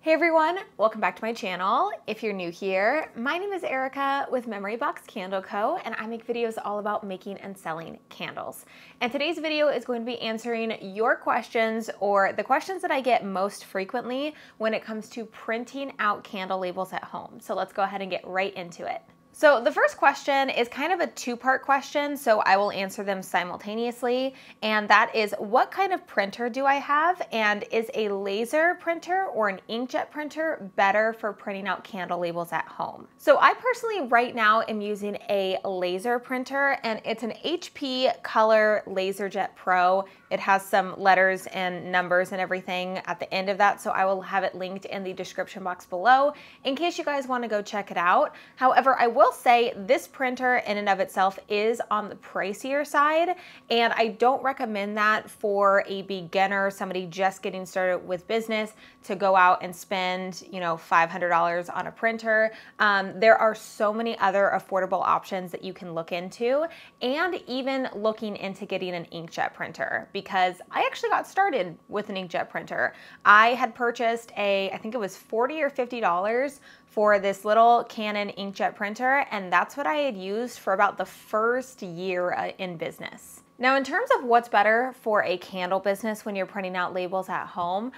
Hey everyone, welcome back to my channel. If you're new here, my name is Erica with Memory Box Candle Co. and I make videos all about making and selling candles. And today's video is going to be answering your questions or the questions that I get most frequently when it comes to printing out candle labels at home. So let's go ahead and get right into it. So the first question is kind of a two-part question, so I will answer them simultaneously, and that is, what kind of printer do I have, and is a laser printer or an inkjet printer better for printing out candle labels at home? So I personally right now am using a laser printer, and it's an HP Color LaserJet Pro. It has some letters and numbers and everything at the end of that, so I will have it linked in the description box below in case you guys want to go check it out. However, I will say this printer in and of itself is on the pricier side, and I don't recommend that for a beginner, somebody just getting started with business, to go out and spend, $500 on a printer. There are so many other affordable options that you can look into, and even looking into getting an inkjet printer, because I actually got started with an inkjet printer. I had purchased I think it was $40 or $50 for this little Canon inkjet printer, and that's what I had used for about the first year in business. Now, in terms of what's better for a candle business when you're printing out labels at home,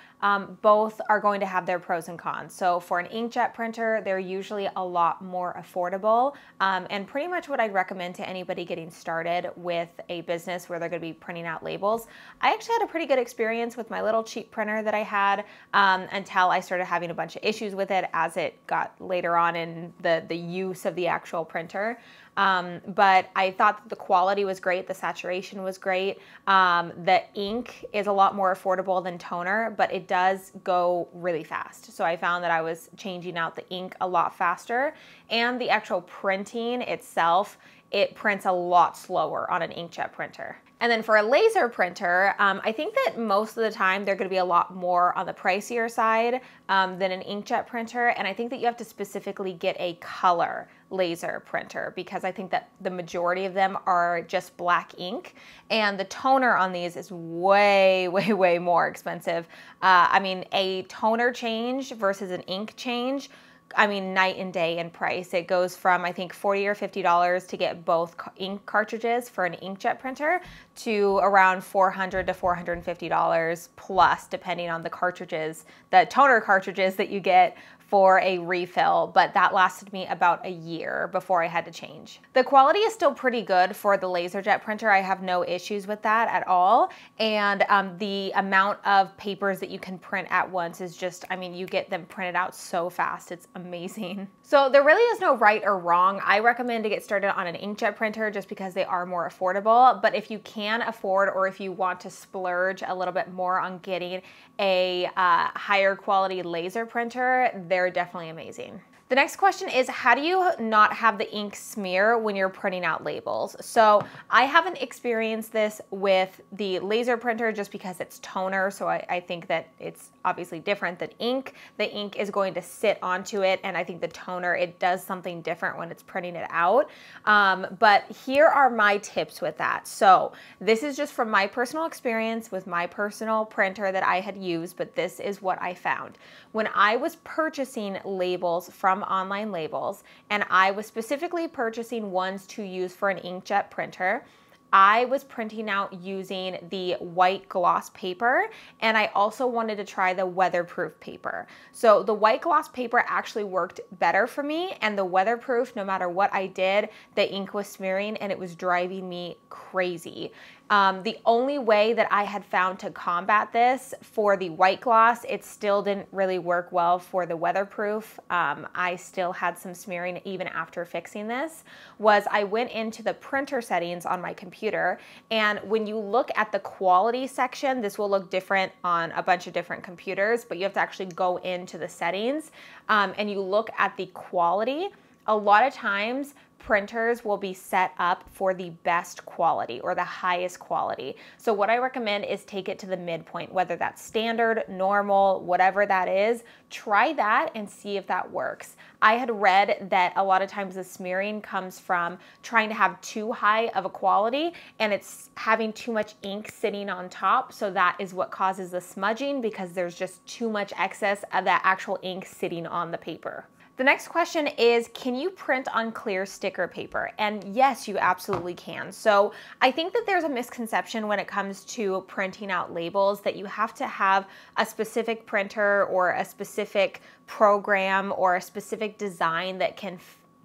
both are going to have their pros and cons. So for an inkjet printer, they're usually a lot more affordable, and pretty much what I'd recommend to anybody getting started with a business where they're going to be printing out labels. I actually had a pretty good experience with my little cheap printer that I had until I started having a bunch of issues with it as it got later on in the use of the actual printer. But I thought that the quality was great, the saturation was great. The ink is a lot more affordable than toner, but it does go really fast. So I found that I was changing out the ink a lot faster, and the actual printing itself, it prints a lot slower on an inkjet printer. And then for a laser printer, I think that most of the time they're going to be a lot more on the pricier side than an inkjet printer. And I think that you have to specifically get a color laser printer, because I think that the majority of them are just black ink, and the toner on these is way, way, way more expensive. I mean, a toner change versus an ink change, night and day in price. It goes from, I think, $40 or $50 to get both ink cartridges for an inkjet printer to around $400 to $450 plus, depending on the cartridges, the toner cartridges that you get for a refill, but that lasted me about a year before I had to change. The quality is still pretty good for the LaserJet printer. I have no issues with that at all. And the amount of papers that you can print at once is just, you get them printed out so fast. It's amazing. So there really is no right or wrong. I recommend to get started on an inkjet printer just because they are more affordable. But if you can afford, or if you want to splurge a little bit more on getting a higher quality laser printer, they're definitely amazing. The next question is, how do you not have the ink smear when you're printing out labels? So I haven't experienced this with the laser printer just because it's toner, so I think that it's obviously different than ink. The ink is going to sit onto it, and I think the toner, it does something different when it's printing it out. But here are my tips with that. So this is just from my personal experience with my personal printer that I had used, but this is what I found. When I was purchasing labels from online labels, and I was specifically purchasing ones to use for an inkjet printer, I was printing out using the white gloss paper, and I also wanted to try the weatherproof paper. So the white gloss paper actually worked better for me, and the weatherproof, no matter what I did, the ink was smearing and it was driving me crazy. The only way that I had found to combat this for the white gloss, it still didn't really work well for the weatherproof. I still had some smearing even after fixing this, was I went into the printer settings on my computer, and when you look at the quality section, this will look different on a bunch of different computers, but you have to actually go into the settings and you look at the quality. A lot of times printers will be set up for the best quality or the highest quality. So what I recommend is take it to the midpoint, whether that's standard, normal, whatever that is. Try that and see if that works. I had read that a lot of times the smearing comes from trying to have too high of a quality and it's having too much ink sitting on top. So that is what causes the smudging, because there's just too much excess of that actual ink sitting on the paper. The next question is, can you print on clear sticker paper? And yes, you absolutely can. So I think that there's a misconception when it comes to printing out labels that you have to have a specific printer or a specific program or a specific design that can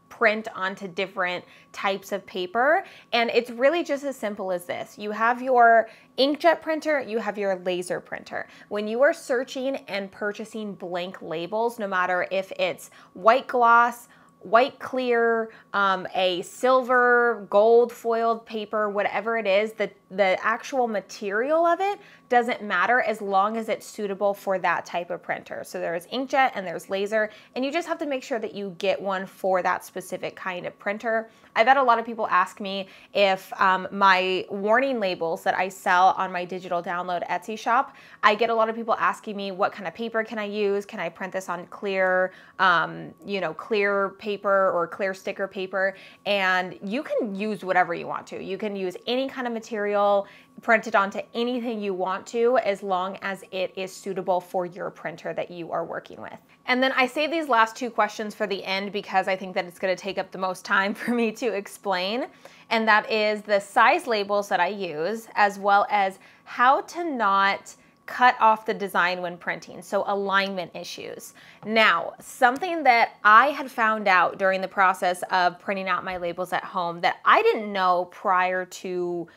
print onto different types of paper. And it's really just as simple as this. You have your inkjet printer, you have your laser printer. When you are searching and purchasing blank labels, no matter if it's white gloss, white clear, a silver, gold foiled paper, whatever it is, the actual material of it doesn't matter as long as it's suitable for that type of printer. So there's inkjet and there's laser, and you just have to make sure that you get one for that specific kind of printer. I've had a lot of people ask me if my warning labels that I sell on my digital download Etsy shop, I get a lot of people asking me, what kind of paper can I use? Can I print this on clear, clear paper or clear sticker paper? And you can use whatever you want to. You can use any kind of material, print it onto anything you want to, as long as it is suitable for your printer that you are working with. And then I save these last two questions for the end because I think that it's going to take up the most time for me to explain. And that is the size labels that I use, as well as how to not cut off the design when printing, so alignment issues. Now, something that I had found out during the process of printing out my labels at home that I didn't know prior to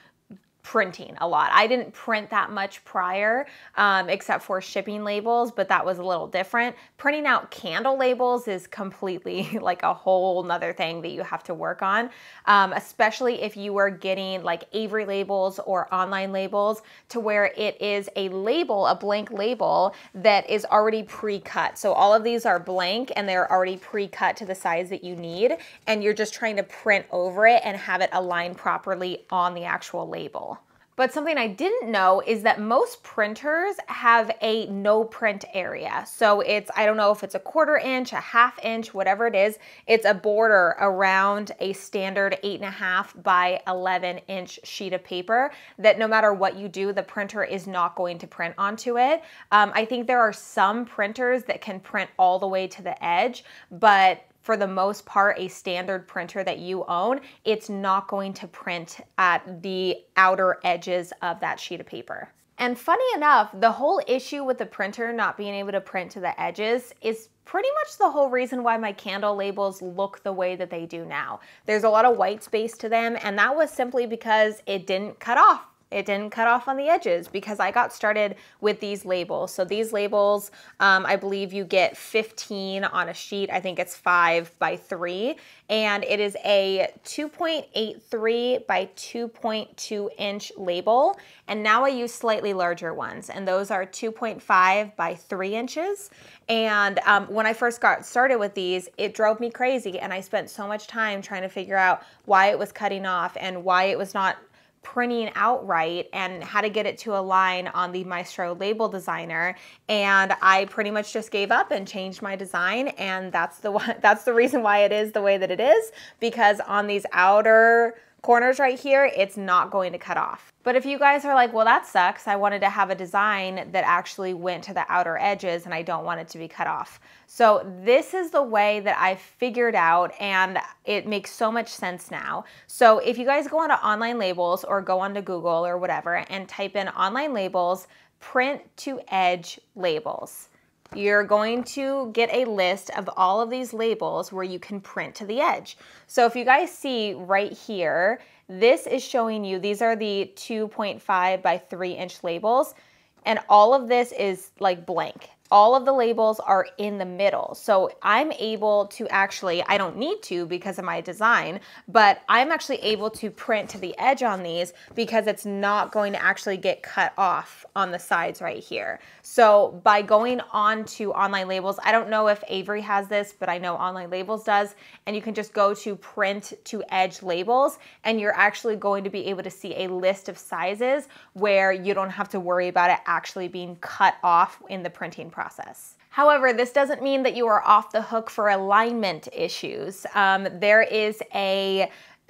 printing a lot. I didn't print that much prior, except for shipping labels, but that was a little different. Printing out candle labels is completely like a whole nother thing that you have to work on, especially if you are getting like Avery labels or online labels to where it is a label, a blank label that is already pre-cut. So all of these are blank and they're already pre-cut to the size that you need, and you're just trying to print over it and have it aligned properly on the actual label. But something I didn't know is that most printers have a no print area. So it's, I don't know if it's a 1/4 inch, a 1/2 inch, whatever it is, it's a border around a standard 8.5 by 11 inch sheet of paper that no matter what you do, the printer is not going to print onto it. I think there are some printers that can print all the way to the edge, but for the most part, a standard printer that you own, it's not going to print at the outer edges of that sheet of paper. And funny enough, the whole issue with the printer not being able to print to the edges is pretty much the whole reason why my candle labels look the way that they do now. There's a lot of white space to them, and that was simply because it didn't cut off. It didn't cut off on the edges because I got started with these labels. So these labels, I believe you get 15 on a sheet. I think it's 5 by 3. And it is a 2.83 by 2.2 inch label. And now I use slightly larger ones. And those are 2.5 by 3 inches. And when I first got started with these, it drove me crazy. And I spent so much time trying to figure out why it was cutting off and why it was not printing out right and how to get it to align on the Maestro label designer. And I pretty much just gave up and changed my design, and that's the reason why it is the way that it is, because on these outer corners right here, it's not going to cut off. But if you guys are like, well, that sucks, I wanted to have a design that actually went to the outer edges and I don't want it to be cut off. So this is the way that I figured out, and it makes so much sense now. So if you guys go onto online labels or go onto Google or whatever and type in online labels, print to edge labels, you're going to get a list of all of these labels where you can print to the edge. So if you guys see right here, this is showing you, these are the 2.5 by 3 inch labels, and all of this is like blank. all of the labels are in the middle. So I'm able to actually, I don't need to because of my design, but I'm actually able to print to the edge on these because it's not going to actually get cut off on the sides right here. So by going on to Online Labels, I don't know if Avery has this, but I know Online Labels does, and you can just go to print to edge labels, and you're actually going to be able to see a list of sizes where you don't have to worry about it actually being cut off in the printing process. However, this doesn't mean that you are off the hook for alignment issues.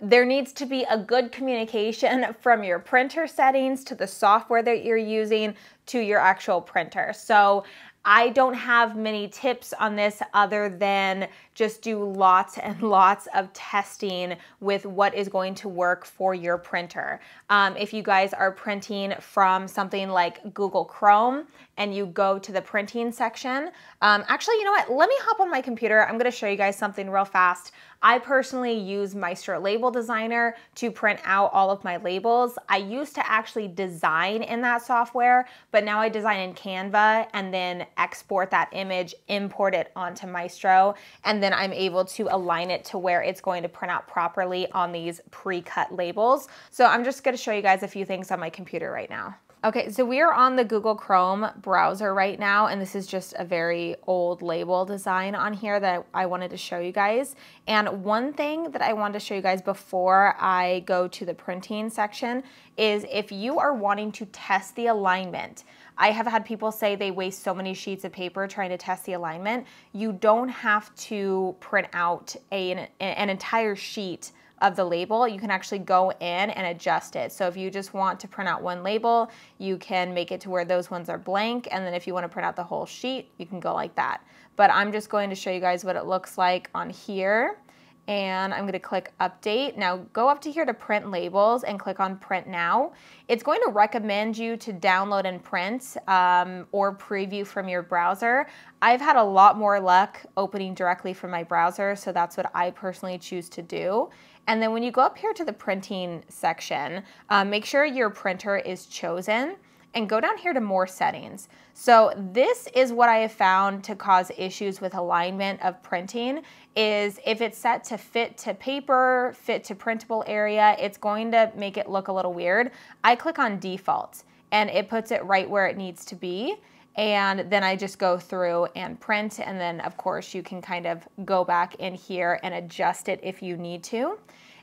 There needs to be a good communication from your printer settings to the software that you're using to your actual printer. So I don't have many tips on this other than just do lots and lots of testing with what is going to work for your printer. If you guys are printing from something like Google Chrome and you go to the printing section, actually, you know what? Let me hop on my computer. I'm gonna show you guys something real fast. I personally use Maestro Label Designer to print out all of my labels. I used to actually design in that software, but now I design in Canva and then export that image, import it onto Maestro, and then I'm able to align it to where it's going to print out properly on these pre-cut labels. So I'm just gonna show you guys a few things on my computer right now. Okay, so we are on the Google Chrome browser right now, and this is just a very old label design on here that I wanted to show you guys. And one thing that I wanted to show you guys before I go to the printing section is if you are wanting to test the alignment. I have had people say they waste so many sheets of paper trying to test the alignment. You don't have to print out an entire sheet of the label. You can actually go in and adjust it. So if you just want to print out one label, you can make it to where those ones are blank. And then if you want to print out the whole sheet, you can go like that. But I'm just going to show you guys what it looks like on here. And I'm going to click update. Now go up to here to print labels and click on print now. It's going to recommend you to download and print or preview from your browser. I've had a lot more luck opening directly from my browser, so that's what I personally choose to do. And then when you go up here to the printing section, make sure your printer is chosen and go down here to more settings. So this is what I have found to cause issues with alignment of printing is if it's set to fit to paper, fit to printable area, it's going to make it look a little weird. I click on default and it puts it right where it needs to be. And then I just go through and print. And then of course you can kind of go back in here and adjust it if you need to.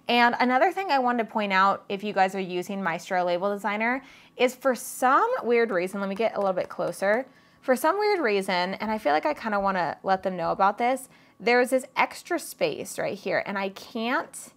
And another thing I wanted to point out if you guys are using Maestro Label Designer is for some weird reason, let me get a little bit closer. For some weird reason, and I feel like I kind of want to let them know about this, there's this extra space right here and I can't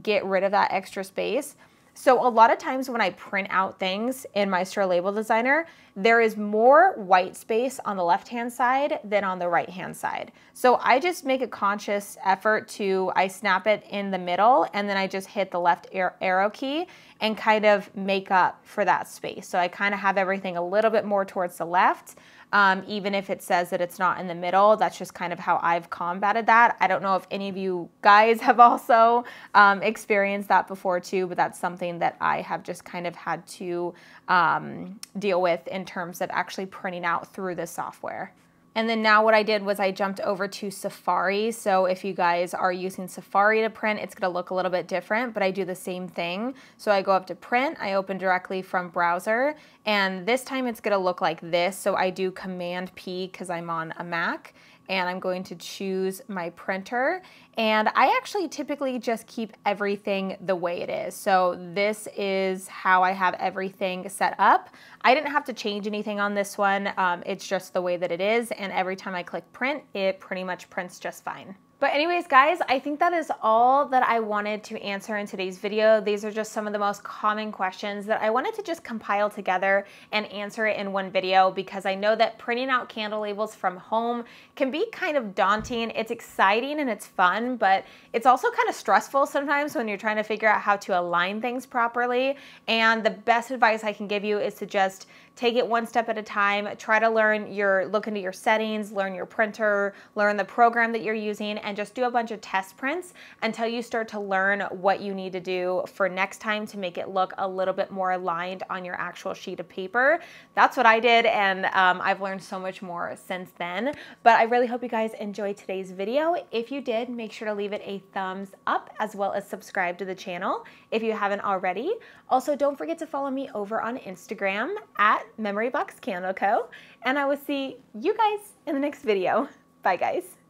get rid of that extra space. So a lot of times when I print out things in Maestro Label Designer, there is more white space on the left-hand side than on the right-hand side. So I just make a conscious effort I snap it in the middle and then I just hit the left arrow key and kind of make up for that space. So I kind of have everything a little bit more towards the left. Even if it says that it's not in the middle, that's just kind of how I've combated that. I don't know if any of you guys have also experienced that before too, but that's something that I have just kind of had to deal with in terms of actually printing out through the software. And then now what I did was I jumped over to Safari. So if you guys are using Safari to print, it's gonna look a little bit different, but I do the same thing. So I go up to print, I open directly from browser, and this time it's gonna look like this. So I do Command P because I'm on a Mac, and I'm going to choose my printer. And I actually typically just keep everything the way it is. So this is how I have everything set up. I didn't have to change anything on this one. It's just the way that it is. And every time I click print, it pretty much prints just fine. But anyways, guys, I think that is all that I wanted to answer in today's video. These are just some of the most common questions that I wanted to just compile together and answer it in one video because I know that printing out candle labels from home can be kind of daunting. It's exciting and it's fun, but it's also kind of stressful sometimes when you're trying to figure out how to align things properly. And the best advice I can give you is to just take it one step at a time. Try to look into your settings, learn your printer, learn the program that you're using, and just do a bunch of test prints until you start to learn what you need to do for next time to make it look a little bit more aligned on your actual sheet of paper. That's what I did, and I've learned so much more since then. But I really hope you guys enjoyed today's video. If you did, make sure to leave it a thumbs up, as well as subscribe to the channel if you haven't already. Also, don't forget to follow me over on Instagram at Memory Box Candle Co. And I will see you guys in the next video. Bye, guys.